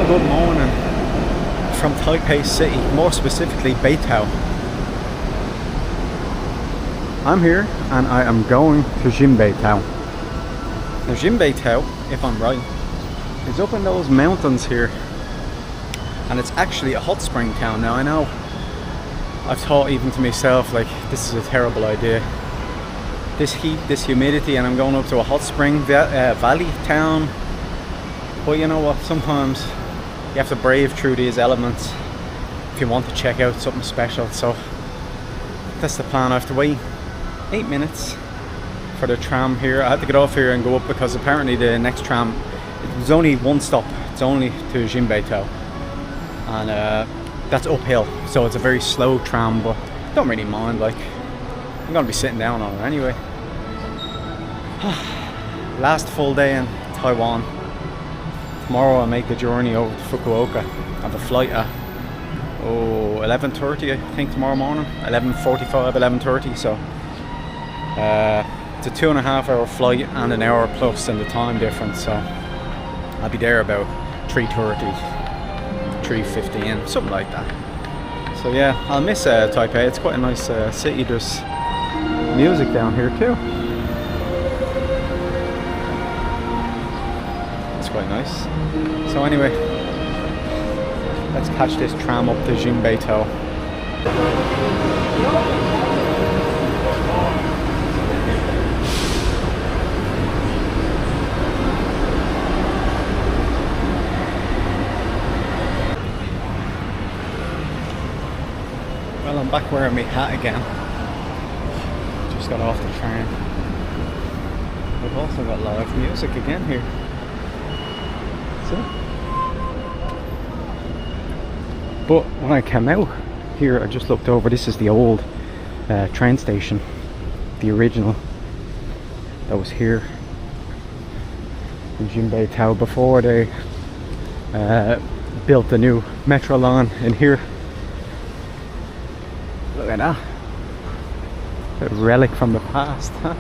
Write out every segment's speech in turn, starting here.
good morning from Taipei City, more specifically Beitou. I'm here and I am going to Xinbeitou. Now Xinbeitou, if I'm right, is up in those mountains here, and it's actually a hot spring town. Now I know I've thought even to myself, like, this is a terrible idea. This heat, this humidity, and I'm going up to a hot spring valley town. But you know what, sometimes you have to brave through these elements if you want to check out something special. So that's the plan. I have to wait 8 minutes for the tram here. I had to get off here and go up because apparently the next tram, there's only one stop. It's only to Xinbeitou, and that's uphill, so it's a very slow tram, but don't really mind, like, I'm gonna be sitting down on it anyway. Last full day in Taiwan. Tomorrow I make the journey over to Fukuoka. I have a flight at 11:30 I think tomorrow morning, 11:45, 11:30, so it's a 2.5 hour flight and an hour plus in the time difference, so I'll be there about 3:30, 3:15, something like that. So yeah, I'll miss Taipei. It's quite a nice city. There's music down here too. It's quite nice. So anyway, let's catch this tram up to Xinbeitou. Well, I'm back wearing my hat again. Just got off the train. We've also got live music again here. But when I came out here, I just looked over. This is the old train station, the original that was here in Xinbeitou before they built the new metro line in here. Look at that, a relic from the past, huh?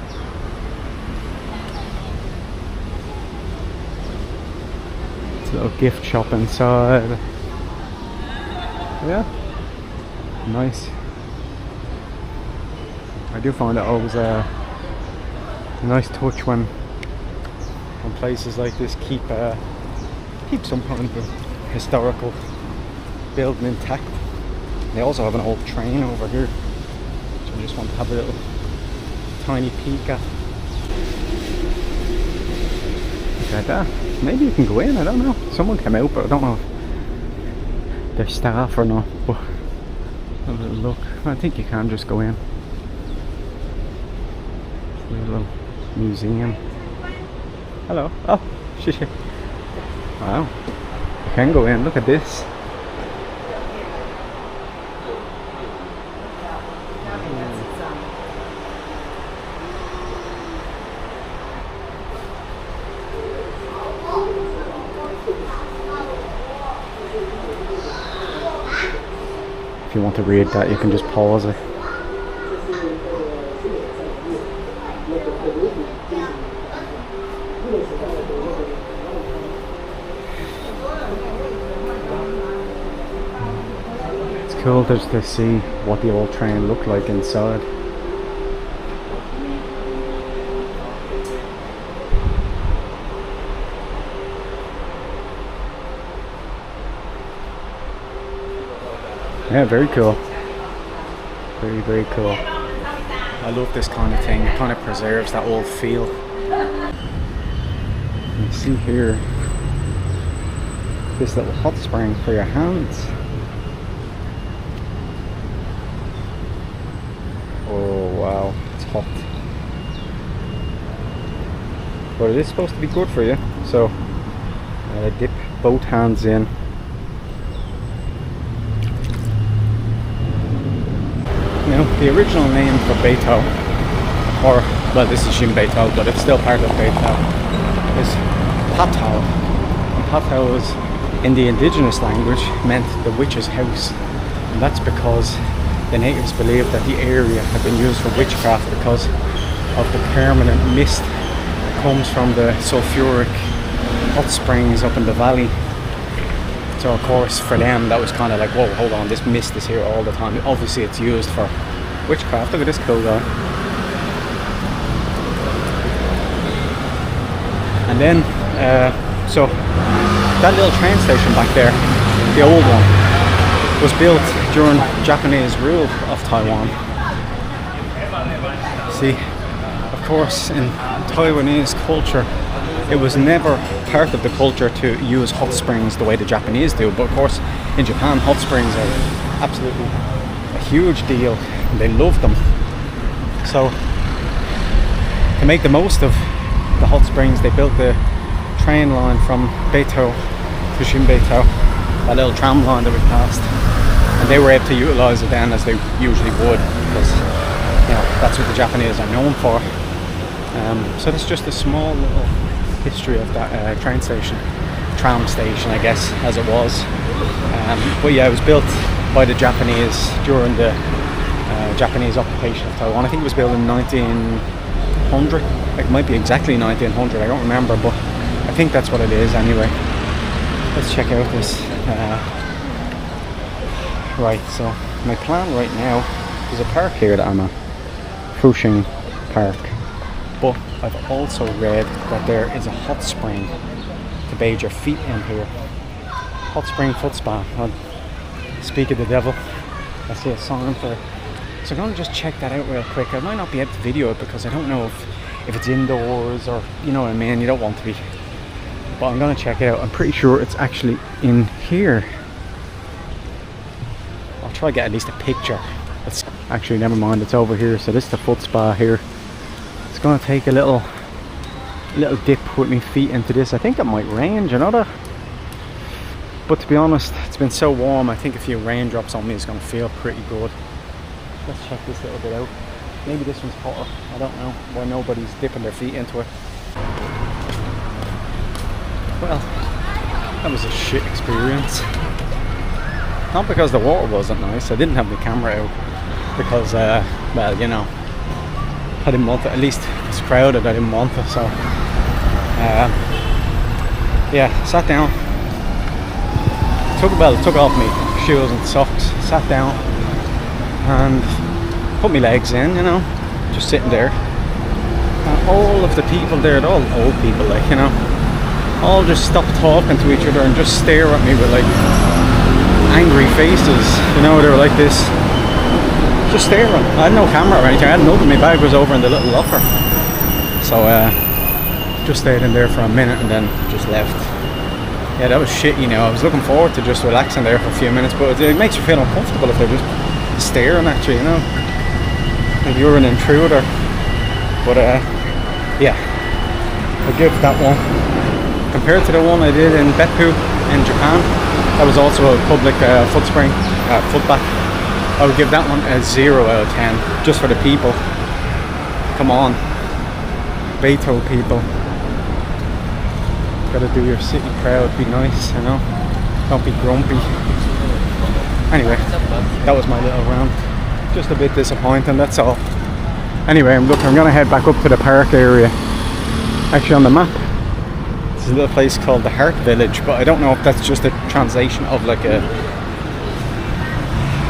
It's a little gift shop inside. Yeah, nice. I do find it always a nice touch when places like this keep some kind of historical building intact. They also have an old train over here, which I just want to have a little tiny peek at. Look at that. Maybe you can go in, I don't know. Someone came out, but I don't know if they're staff or not. But a little look. I think you can just go in. It's a little museum. Hello. Oh, shit. Wow. You can go in. Look at this. If you want to read that, you can just pause it. It's cool just to see what the old train looked like inside. Yeah, very cool. Very, very cool. I love this kind of thing. It kind of preserves that old feel. You see here this little hot spring for your hands. Oh wow, it's hot. But it is supposed to be good for you. So dip both hands in. Now, the original name for Beitou, or, well, this is Xinbeitou, but it's still part of Beitou, is Patao. And Patao is, in the indigenous language, meant the witch's house. And that's because the natives believed that the area had been used for witchcraft because of the permanent mist that comes from the sulfuric hot springs up in the valley. So of course for them that was kind of like, whoa, hold on, this mist is here all the time. Obviously it's used for witchcraft. Look at this cool guy. And then so that little train station back there, the old one, was built during Japanese rule of Taiwan. See, of course in Taiwanese culture it was never part of the culture to use hot springs the way the Japanese do, but of course in Japan hot springs are absolutely a huge deal. They love them. So to make the most of the hot springs, they built the train line from Beitou to Xinbeitou, that little tram line that we passed, and they were able to utilize it then as they usually would, because you know that's what the Japanese are known for. So that's just a small little history of that train station, tram station I guess as it was. But yeah, it was built by the Japanese during the Japanese occupation of Taiwan. I think it was built in 1900. It might be exactly 1900, I don't remember, but I think that's what it is anyway. Let's check out this. Right, so my plan right now, there's a park here that I'm at, Fushing Park, but I've also read that there is a hot spring to bathe your feet in here. Hot spring foot spa. Well, speak of the devil, I see a sign for it. So I'm going to just check that out real quick. I might not be able to video it because I don't know if it's indoors or, you know what I mean, you don't want to be. But I'm going to check it out. I'm pretty sure it's actually in here. I'll try to get at least a picture. It's actually, never mind, it's over here. So this is the foot spa here. It's going to take a little dip with my feet into this. I think it might rain, you know that? But to be honest, it's been so warm, I think a few raindrops on me is going to feel pretty good. Let's check this little bit out. Maybe this one's hotter. I don't know why nobody's dipping their feet into it. Well, that was a shit experience. Not because the water wasn't nice. I didn't have the camera out because, well, you know, I didn't want it. At least it's crowded. I didn't want it. So, yeah, sat down. Took off my shoes and socks. Sat down and put my legs in, you know, just sitting there. And all of the people there, they're all old people, like, you know, all just stop talking to each other and just stare at me with like angry faces, you know. They were like this, just staring. I had no camera or anything, I had nothing. My bag was over in the little locker. So just stayed in there for a minute and then just left. Yeah, that was shit, you know. I was looking forward to just relaxing there for a few minutes, but it makes you feel uncomfortable if they're just staring at you, you know, like you're an intruder. But yeah, I'll give that one, compared to the one I did in Beppu in Japan, that was also a public foot spring, foot bath. I would give that one a 0 out of 10, just for the people. Come on, Beitou people, gotta do your city proud, be nice, you know, don't be grumpy. Anyway, that was my little rant. Just a bit disappointing, that's all. Anyway, I'm gonna head back up to the park area. Actually on the map, there's a little place called the Heart Village, but I don't know if that's just a translation of like a,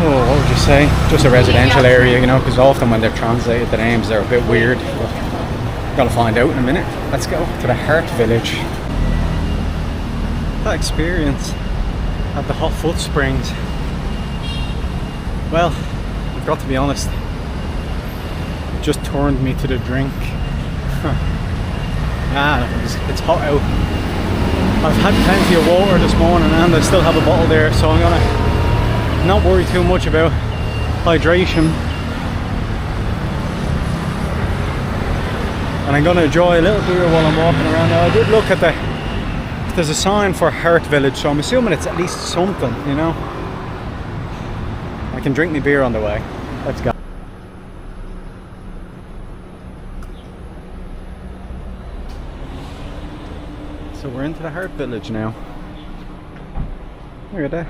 oh, what would you say? Just a residential area, you know, because often when they've translated the names, they're a bit weird. But gotta find out in a minute. Let's go to the Heart Village. That experience at the hot foot springs, well, I've got to be honest, it just turned me to the drink. It's hot out. I've had plenty of water this morning and I still have a bottle there, so I'm gonna not worry too much about hydration, and I'm gonna enjoy a little beer while I'm walking around. Now I did look at there's a sign for Heart Village, so I'm assuming it's at least something, you know. I can drink my beer on the way. Let's go. So we're into the Heart Village now. Look at that.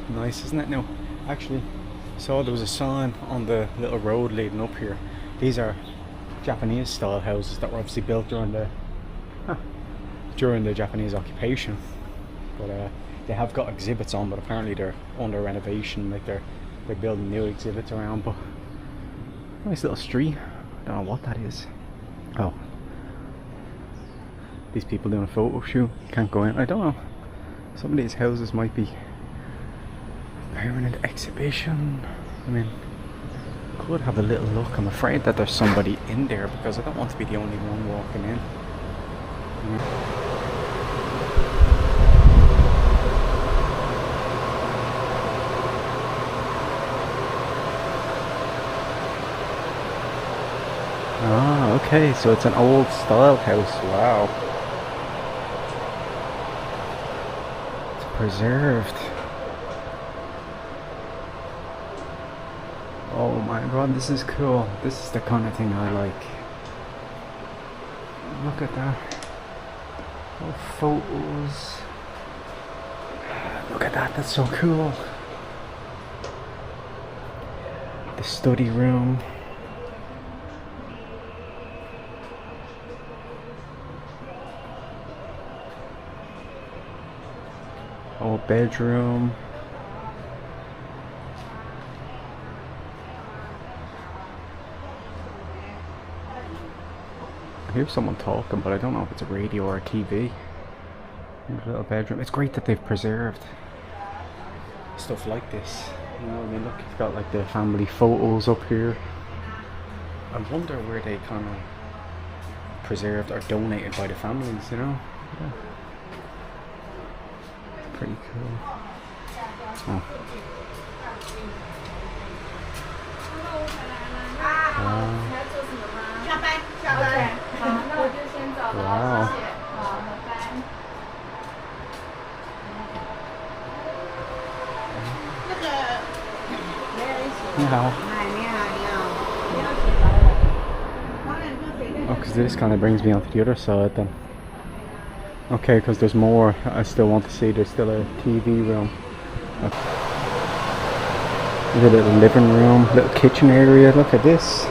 Nice, isn't it? No, actually, saw there was a sign on the little road leading up here. These are Japanese style houses that were obviously built during the Japanese occupation. But they have got exhibits on, but apparently they're under renovation. Like they're building new exhibits around. But nice little street. I don't know what that is. Oh, these people doing a photo shoot. Can't go in. I don't know. Some of these houses might be permanent exhibition. I mean, could have a little look. I'm afraid that there's somebody in there because I don't want to be the only one walking in. Ah, okay, so it's an old style house. Wow. It's preserved. Oh my god, this is cool. This is the kind of thing I like. Look at that. Oh, photos. Look at that, that's so cool. The study room. Oh, bedroom. I hear someone talking, but I don't know if it's a radio or a TV. In the little bedroom. It's great that they've preserved stuff like this. You know, I mean, look, it's got like the family photos up here. I wonder where they kind of preserved or donated by the families, you know? Yeah. Pretty cool. Oh. Wow. Wow. Oh, because this kind of brings me onto the other side then. Okay, because there's more I still want to see. There's still a TV room. There's a little living room, little kitchen area. Look at this.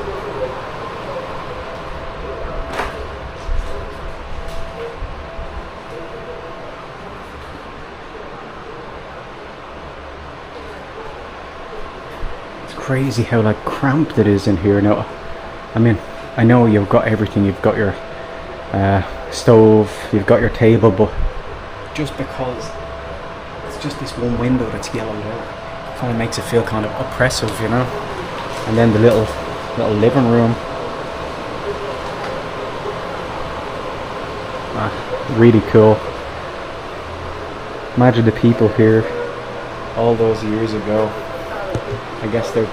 It's crazy how like cramped it is in here now. I mean, I know you've got everything. You've got your stove, you've got your table, but just because it's just this one window that's yellowed out, kind of makes it feel kind of oppressive, you know. And then the little living room, really cool. Imagine the people here all those years ago. I guess they're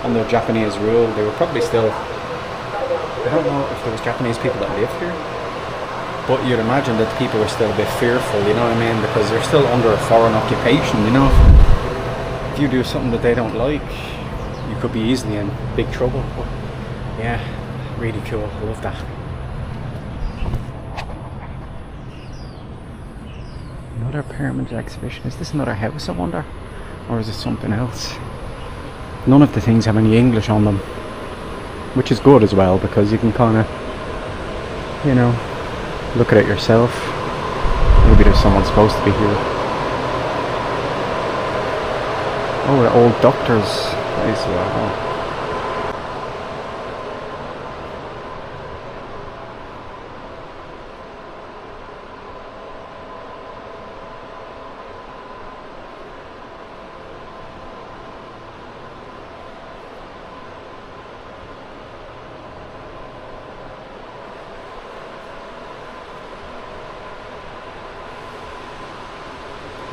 under Japanese rule. They were probably still, I don't know if there was Japanese people that lived here, but you'd imagine that people are still a bit fearful, you know what I mean? Because they're still under a foreign occupation, you know? If you do something that they don't like, you could be easily in big trouble. But yeah, really cool. I love that. Another permanent exhibition. Is this another house, I wonder? Or is it something else? None of the things have any English on them, which is good as well, because you can kind of, you know, look at it yourself. Maybe there's someone supposed to be here. Oh, the old doctor's place. Wow.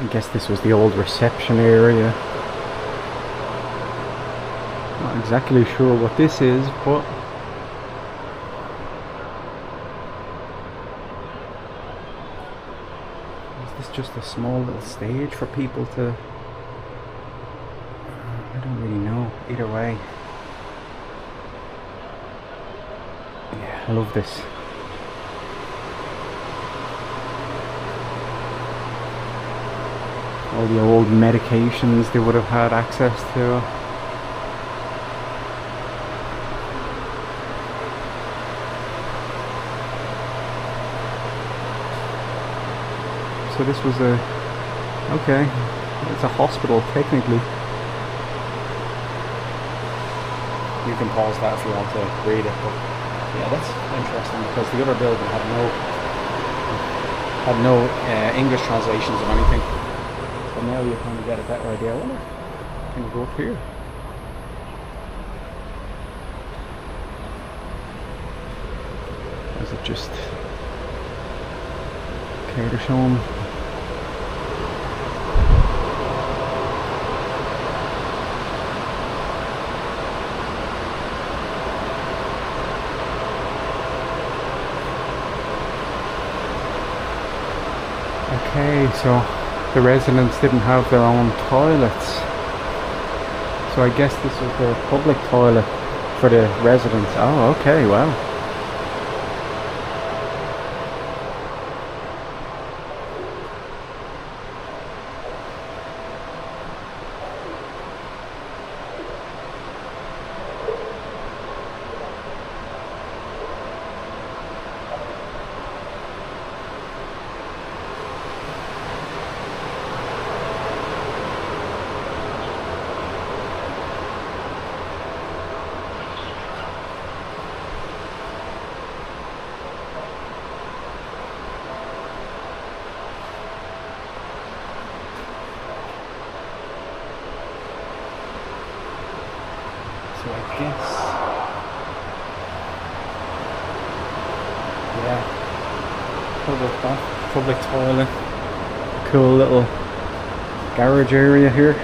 I guess this was the old reception area. Not exactly sure what this is, but is this just a small little stage for people to... I don't really know. Either way. Yeah, I love this. All the old medications they would have had access to. so this was a... Okay, it's a hospital technically. You can pause that if you want to read it, but yeah, that's interesting because the other building had no English translations or anything. But now you kind of get a better idea. I wonder, can you go up here? Is it just okay to show them? Okay, so the residents didn't have their own toilets. So I guess this is the public toilet for the residents. Oh, okay, wow. So I guess, yeah, public toilet, cool little garage area here.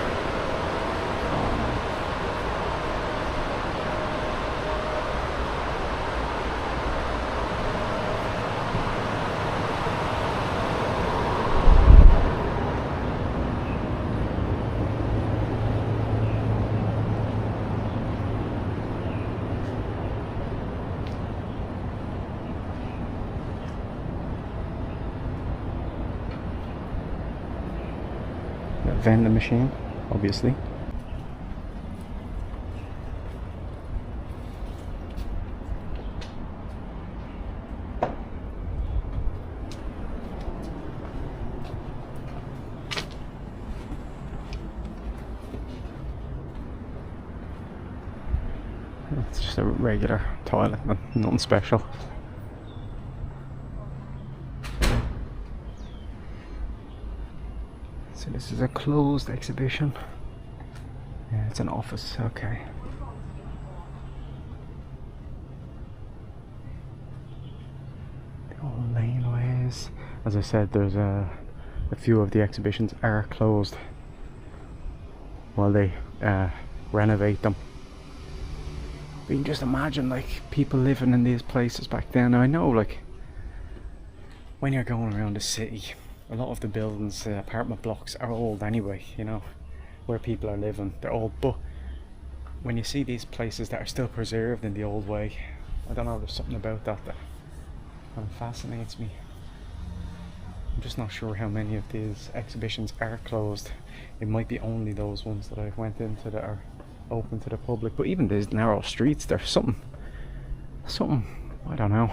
Vending machine, obviously. It's just a regular toilet, nothing special. So this is a closed exhibition. Yeah, it's an office, okay. The old laneways. As I said, there's a few of the exhibitions are closed while they renovate them. But you can just imagine like people living in these places back then. Now I know like when you're going around the city, a lot of the buildings, apartment blocks are old anyway, you know, where people are living, they're old, but when you see these places that are still preserved in the old way, I don't know, there's something about that that kind of fascinates me. I'm just not sure how many of these exhibitions are closed. It might be only those ones that I went into that are open to the public, but even these narrow streets, there's something, I don't know,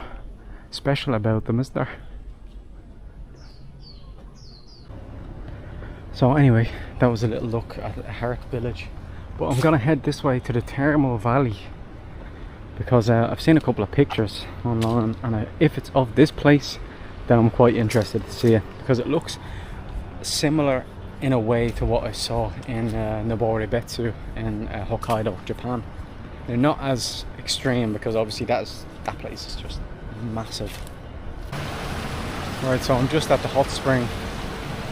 special about them, is there? So anyway, that was a little look at Heart Village, but I'm gonna head this way to the Thermal Valley because I've seen a couple of pictures online, and if it's of this place, then I'm quite interested to see it because it looks similar in a way to what I saw in Noboribetsu in Hokkaido, Japan. They're not as extreme because obviously that place is just massive. Right, so I'm just at the hot spring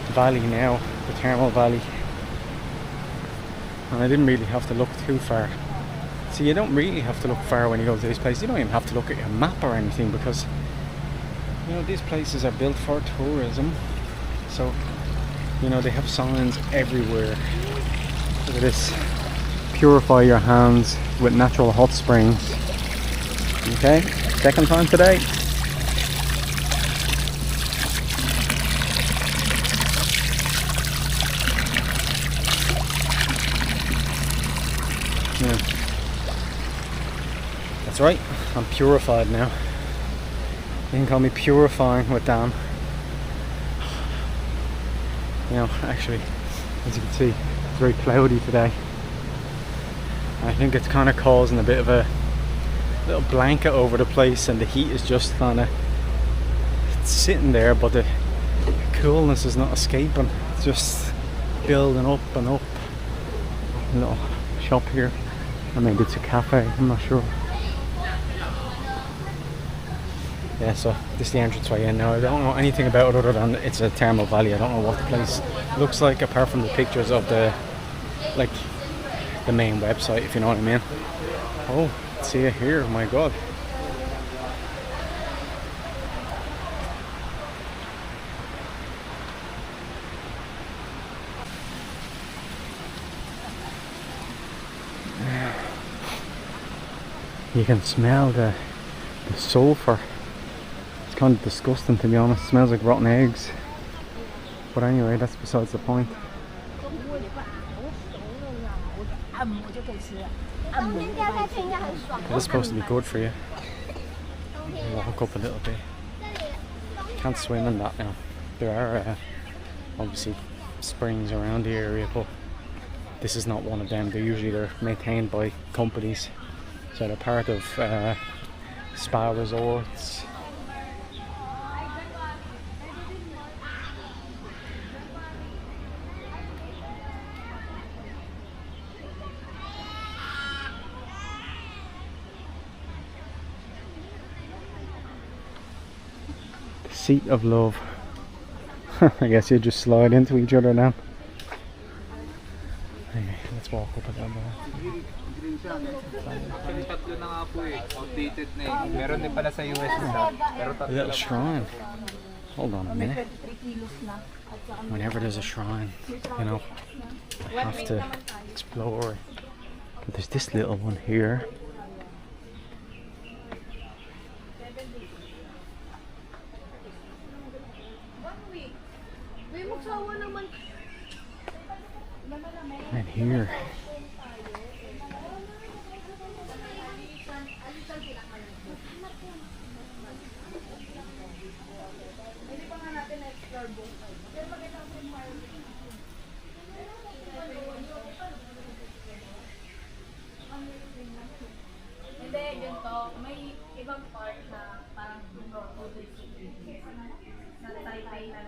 valley now, the Thermal Valley, and I didn't really have to look too far. See, you don't really have to look far when you go to this place. You don't even have to look at your map or anything because, you know, these places are built for tourism, so, you know, they have signs everywhere. Look at this, purify your hands with natural hot springs. Okay, second time today. Yeah. That's right, I'm purified now. You can call me purifying with Dan. You know, actually, as you can see, it's very cloudy today. I think it's kind of causing a bit of a little blanket over the place, and the heat is just kind of sitting there, but the coolness is not escaping. It's just building up and up. A little shop here, or maybe it's a cafe, I'm not sure. Yeah, so this is the entranceway in now. I don't know anything about it other than it's a thermal valley. I don't know what the place looks like apart from the pictures of the, like, the main website, if you know what I mean. Oh, see it here, my god. You can smell the sulfur. It's kind of disgusting, to be honest. It smells like rotten eggs. But anyway, that's besides the point. It is supposed to be good for you. Walk up a little bit. Can't swim in that now. There are obviously springs around the area, but this is not one of them. They're maintained by companies, so they're part of spa resorts. Seat of love. I guess you just slide into each other now. Anyway, let's walk up a little more. A little shrine. Hold on a minute. Whenever there's a shrine, you know, I have to explore it. But there's this little one here. And here. May ibang part na parang na Taipei na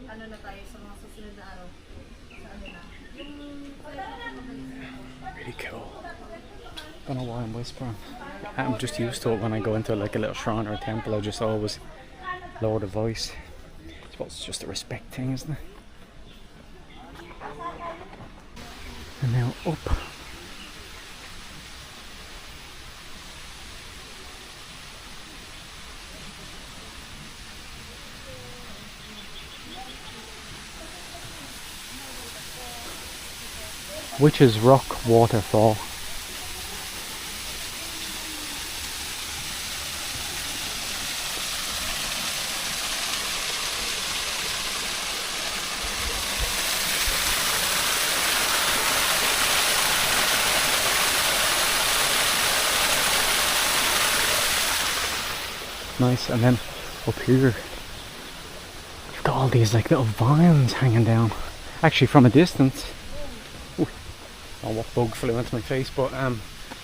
ano na tayo sa mga susunod na araw. Really cool. Don't know why I'm whispering. I'm just used to it when I go into like a little shrine or a temple. I just always lower the voice. I suppose it's just a respect thing, isn't it? And now up. Witch's Rock Waterfall. Nice, and then up here you've got all these like little vines hanging down. Actually, from a distance, ooh, I don't know what bug flew into my face, but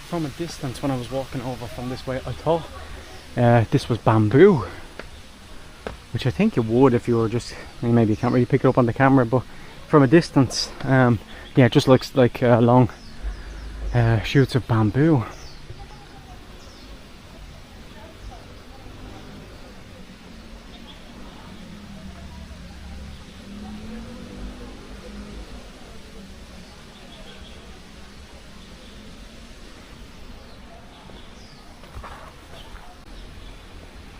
from a distance when I was walking over from this way, I thought this was bamboo, which I think it would if you were just, maybe you can't really pick it up on the camera, but from a distance, yeah, it just looks like long shoots of bamboo.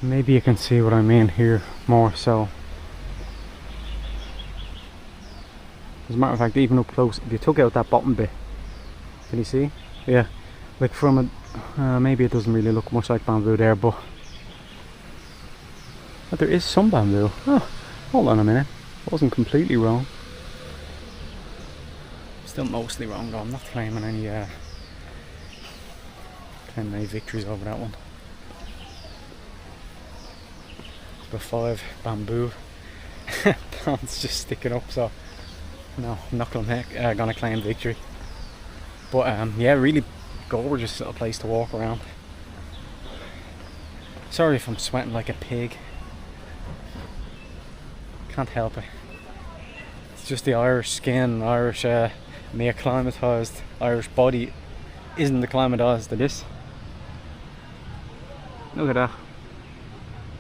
Maybe you can see what I mean here more so. As a matter of fact, even up close, if you took out that bottom bit, can you see? Yeah, like from a, maybe it doesn't really look much like bamboo there, but there is some bamboo. Oh, hold on a minute, I wasn't completely wrong. Still mostly wrong though, I'm not claiming any victories over that one. But 5 bamboo Plants just sticking up, so no, I'm not gonna claim victory. But yeah, really gorgeous little place to walk around. Sorry if I'm sweating like a pig. Can't help it. It's just the Irish skin, Irish me acclimatised Irish body isn't acclimatised to this. Look at that.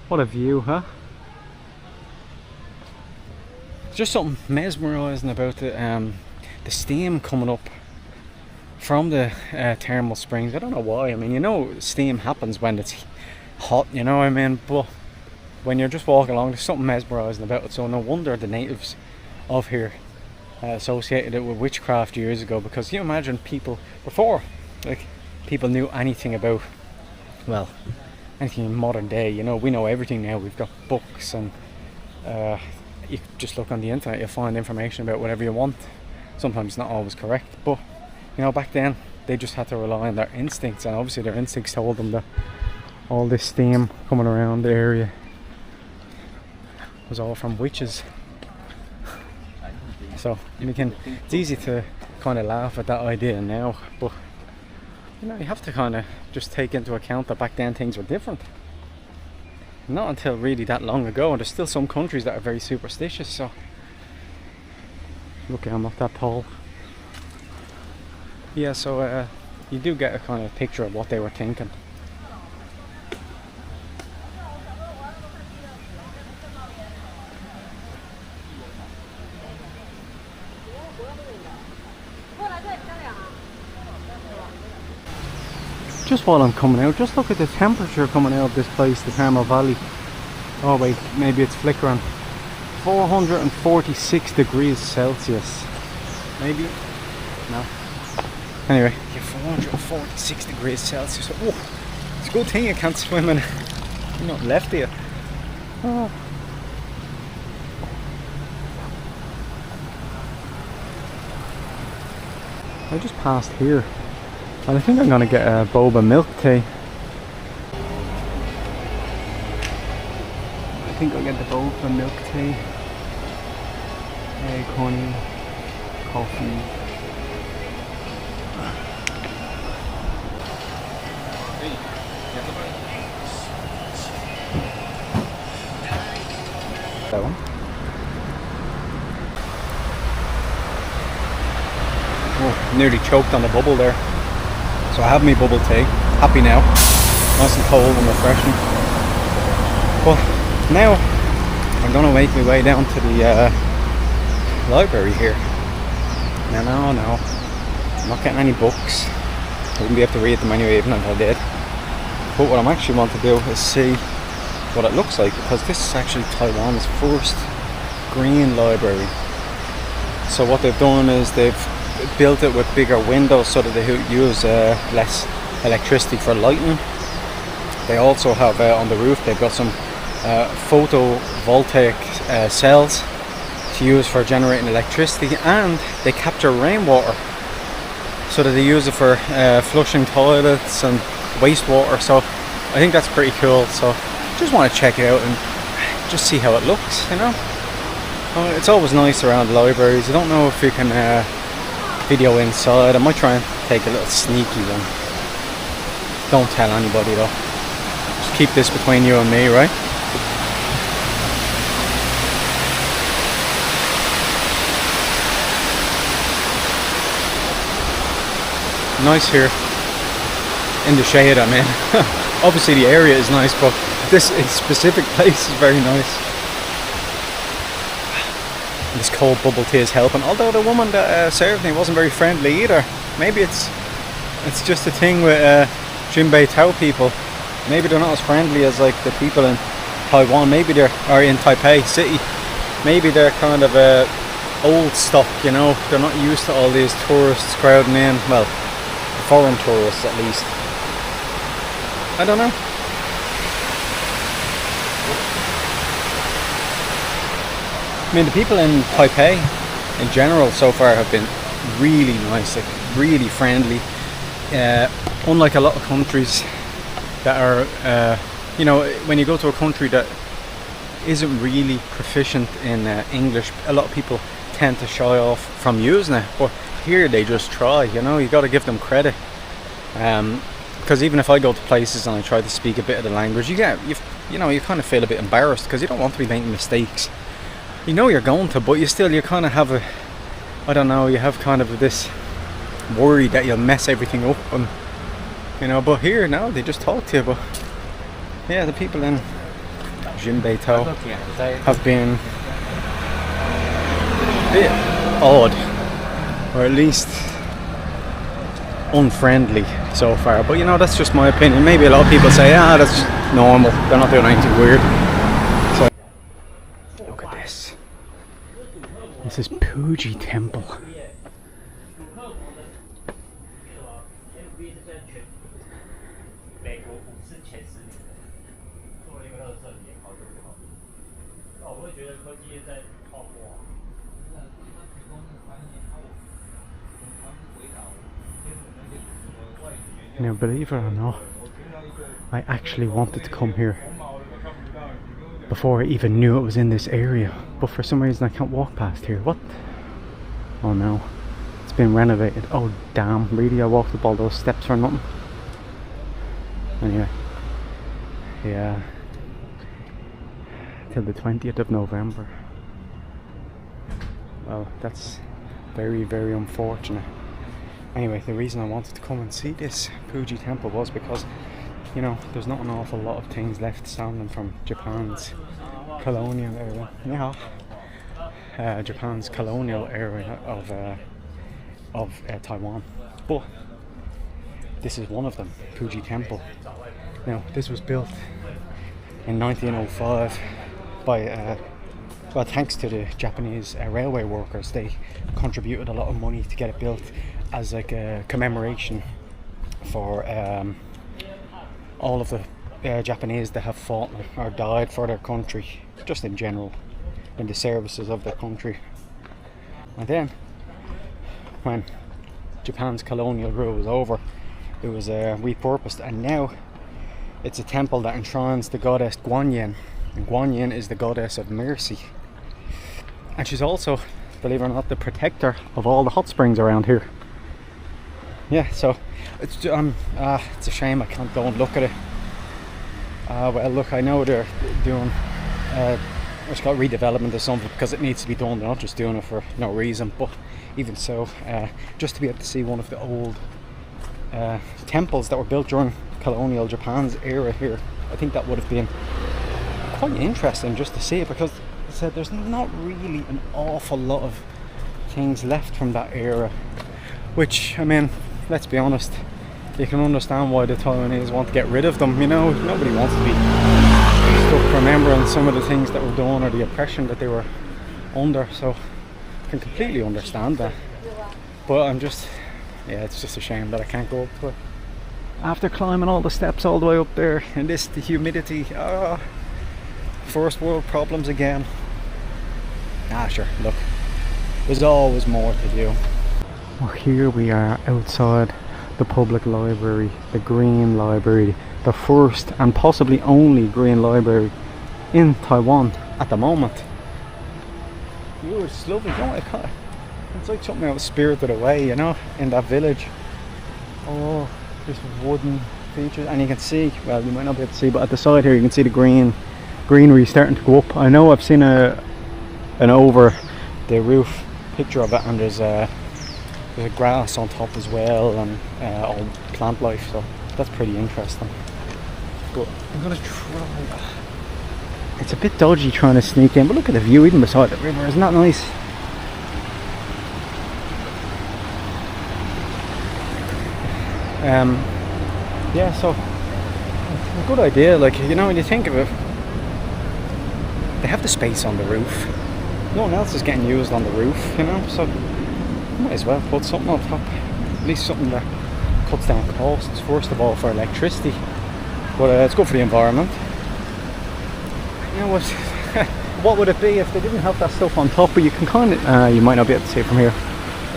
What a view, huh? Just something mesmerising about the steam coming up from the thermal springs. I don't know why. I mean, you know, steam happens when it's hot, you know what I mean? But when you're just walking along, there's something mesmerising about it. So no wonder the natives of here associated it with witchcraft years ago. Because you imagine people before, like, people knew anything about, well, anything in modern day. You know, we know everything now. We've got books, and you just look on the internet, you'll find information about whatever you want. Sometimes it's not always correct, but you know, back then they just had to rely on their instincts, and obviously their instincts told them that all this steam coming around the area was all from witches. So it's easy to kind of laugh at that idea now, but you know, you have to kind of just take into account that back then things were different. Not until really that long ago, and there's still some countries that are very superstitious. So look, I'm not that tall. Yeah, so you do get a kind of picture of what they were thinking. Just while I'm coming out, just look at the temperature coming out of this place, the Carmel Valley. Oh wait, maybe it's flickering. 446 degrees Celsius. Maybe? No. Anyway, yeah, 446 degrees Celsius. Oh, it's a good thing you can't swim in. You're not left here. Oh. I just passed here. And I think I'm gonna get a boba milk tea. I think I'll get the boba milk tea. Egg, honey, coffee. That one. Oh, nearly choked on the bubble there. So I have my bubble tea, happy now, nice and cold and refreshing. Well, now I'm going to make my way down to the library here. No, I'm not getting any books. I wouldn't be able to read them anyway even if I did. But what I'm actually want to do is see what it looks like, because this is actually Taiwan's first green library. So what they've done is they've built it with bigger windows so that they use less electricity for lighting. They also have on the roof, they've got some photovoltaic cells to use for generating electricity, and they capture rainwater so that they use it for flushing toilets and wastewater. So I think that's pretty cool. So just want to check it out and just see how it looks, you know. It's always nice around libraries. I don't know if you can video inside. I might try and take a little sneaky one. Don't tell anybody though. Just keep this between you and me, right? Nice here in the shade I'm in. Obviously the area is nice, but this specific place is very nice. This cold bubble tea is helping, although the woman that served me wasn't very friendly either. Maybe it's just a thing with Xinbeitou people. Maybe they're not as friendly as like the people in Taiwan. Maybe or in Taipei city. Maybe they're kind of old stock, you know. They're not used to all these tourists crowding in. Well, foreign tourists at least. I don't know. I mean, the people in Taipei in general so far have been really nice, like really friendly. Unlike a lot of countries that are, you know, when you go to a country that isn't really proficient in English. A lot of people tend to shy off from using it, but here they just try, you know. You got to give them credit, because even if I go to places and I try to speak a bit of the language, you kind of feel a bit embarrassed because you don't want to be making mistakes. You know you're going to, but you kind of have you have kind of this worry that you'll mess everything up, and you know. But here now they just talk to you. But yeah, the people in Xinbeitou have been a bit odd, or at least unfriendly so far. But you know, that's just my opinion. Maybe a lot of people say, that's normal, they're not doing anything weird. So look at this. This is Puji Temple. Now, believe it or not, I actually wanted to come here before I even knew it was in this area, but for some reason I can't walk past here. What? Oh no, it's been renovated. Oh damn, really? I walked up all those steps for nothing. Anyway, yeah, till the 20th of November. Well, that's very, very unfortunate. Anyway, the reason I wanted to come and see this Puji Temple was because, you know, there's not an awful lot of things left standing from Japan's colonial era. Yeah, Japan's colonial era of Taiwan. But this is one of them, Puji Temple. Now, this was built in 1905 by well, thanks to the Japanese railway workers. They contributed a lot of money to get it built as like a commemoration for all of the Japanese that have fought or died for their country, just in general, in the services of their country. And then, when Japan's colonial rule was over, it was repurposed, and now it's a temple that enshrines the goddess Guanyin, and Guanyin is the goddess of mercy. And she's also, believe it or not, the protector of all the hot springs around here. Yeah, so it's a shame I can't go and look at it. Well, look, I know they're doing what's called redevelopment or something, because it needs to be done. They're not just doing it for no reason. But even so, just to be able to see one of the old temples that were built during colonial Japan's era here, I think that would have been quite interesting just to see it, because said there's not really an awful lot of things left from that era, which, I mean, let's be honest, you can understand why the Taiwanese want to get rid of them. You know, nobody wants to be stuck remembering some of the things that were done or the oppression that they were under, so I can completely understand that. But I'm just, yeah, it's just a shame that I can't go up to it after climbing all the steps all the way up there in the humidity. First world problems again. Sure, look, there's always more to do. Well, here we are outside the public library, the Green Library, the first and possibly only Green Library in Taiwan at the moment. It's lovely, you know, it's like something out of Spirited Away, you know, in that village. Oh, this wooden features, and you can see, well, you might not be able to see, but at the side here you can see the greenery starting to go up. I know I've seen an over the roof picture of it, and there's a grass on top as well, and all plant life, so that's pretty interesting. But I'm gonna try. It's a bit dodgy trying to sneak in, but look at the view even beside the river. Isn't that nice? Yeah, so a good idea. Like, you know, when you think of it, they have the space on the roof. No one else is getting used on the roof, you know, so might as well put something on top. At least something that cuts down costs, first of all, for electricity. But it's good for the environment. You know what? What would it be if they didn't have that stuff on top? But you can kind of, you might not be able to see it from here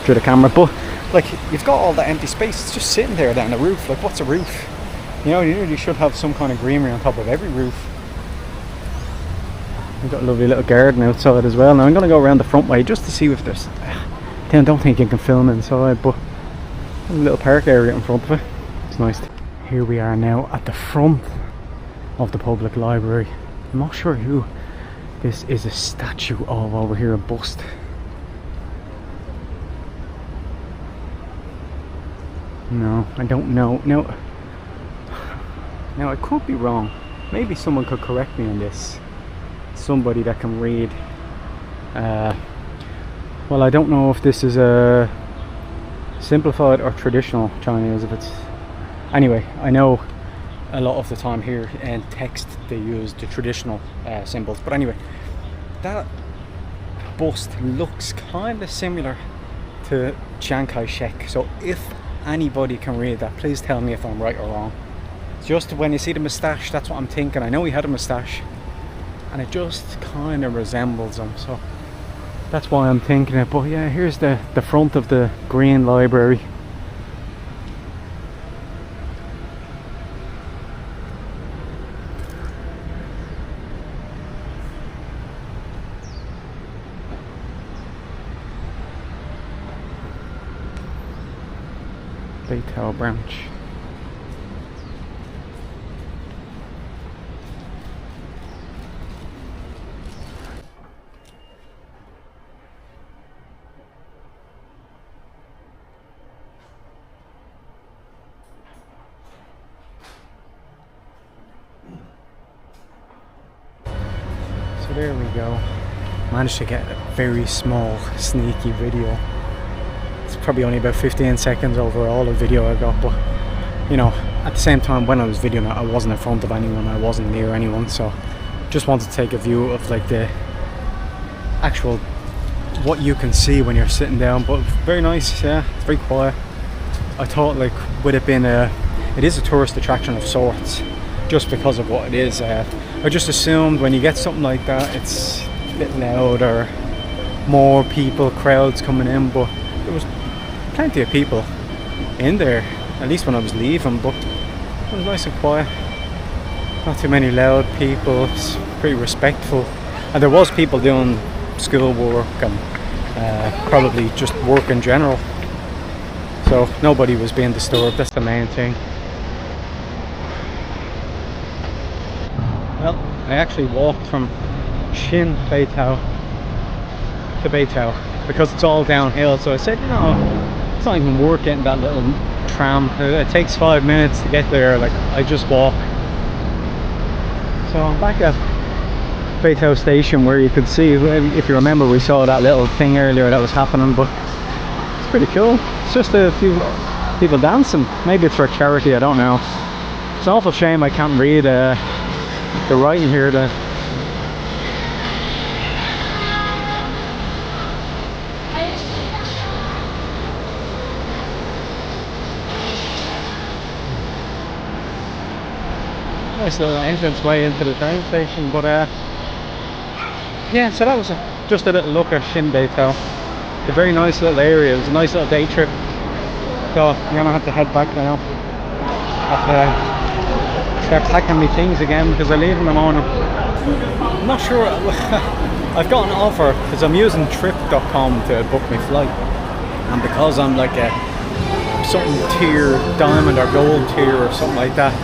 through the camera, but like, you've got all that empty space. It's just sitting there down the roof. Like, what's a roof? You know, you really should have some kind of greenery on top of every roof. We've got a lovely little garden outside as well. Now I'm going to go around the front way just to see if there's... I don't think you can film inside, but there's a little park area in front of it. It's nice. Here we are now at the front of the public library. I'm not sure who this is a statue of over here, a bust. No, I don't know. Now I could be wrong. Maybe someone could correct me on this. Somebody that can read. Well, I don't know if this is a simplified or traditional Chinese. If it's anyway, I know a lot of the time here in text they use the traditional symbols. But anyway, that bust looks kind of similar to Chiang Kai-shek. So if anybody can read that, please tell me if I'm right or wrong. Just when you see the moustache, that's what I'm thinking. I know he had a moustache, and it just kind of resembles him, so that's why I'm thinking it. But yeah, here's the front of the Green Library. Xinbeitou branch. So there we go. Managed to get a very small sneaky video. It's probably only about 15 seconds overall of video I got, but you know, at the same time when I was videoing it, I wasn't in front of anyone, I wasn't near anyone, so just wanted to take a view of like the actual what you can see when you're sitting down. But very nice, yeah, it's very quiet. I thought like with it being it is a tourist attraction of sorts just because of what it is. I just assumed when you get something like that it's a bit louder, more people, crowds coming in, but there was plenty of people in there, at least when I was leaving, but it was nice and quiet. Not too many loud people, it's pretty respectful. And there was people doing school work and probably just work in general. So nobody was being disturbed, that's the main thing. Well, I actually walked from Xinbeitou to Beitou because it's all downhill, so I said, you know, it's not even worth getting that little tram. It takes 5 minutes to get there, like I just walk. So I'm back at Beitou station where you could see, if you remember, we saw that little thing earlier that was happening, but it's pretty cool. It's just a few people dancing. Maybe it's for a charity, I don't know. It's an awful shame I can't read the writing here. Nice little entrance way into the train station, but yeah, so that was just a little look at Xinbeitou. It's a very nice little area. It was a nice little day trip, so I'm gonna have to head back now. Have to start packing my things again because I leave in the morning. I'm not sure. I've got an offer because I'm using trip.com to book my flight, and because I'm like a something tier, diamond or gold tier or something like that,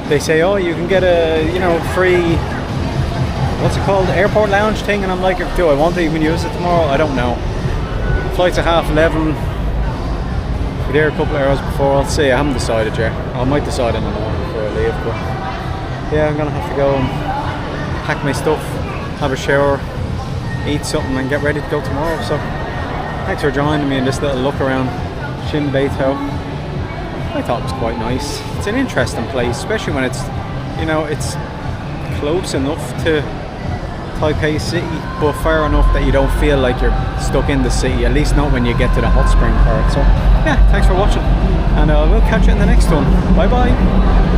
they say, oh, you can get a, you know, free, what's it called, airport lounge thing. And I'm like, do I want to even use it tomorrow? I don't know. Flight's at 11:30. We're there a couple of hours before. I'll see. I haven't decided yet. I might decide in the morning before I leave, but yeah, I'm gonna have to go and pack my stuff, have a shower, eat something and get ready to go tomorrow. So thanks for joining me in this little look around Xinbeitou. I thought it was quite nice. It's an interesting place, especially when it's, you know, it's close enough to Taipei city, but far enough that you don't feel like you're stuck in the city, at least not when you get to the hot spring part. So yeah, thanks for watching, and we'll catch you in the next one. Bye bye.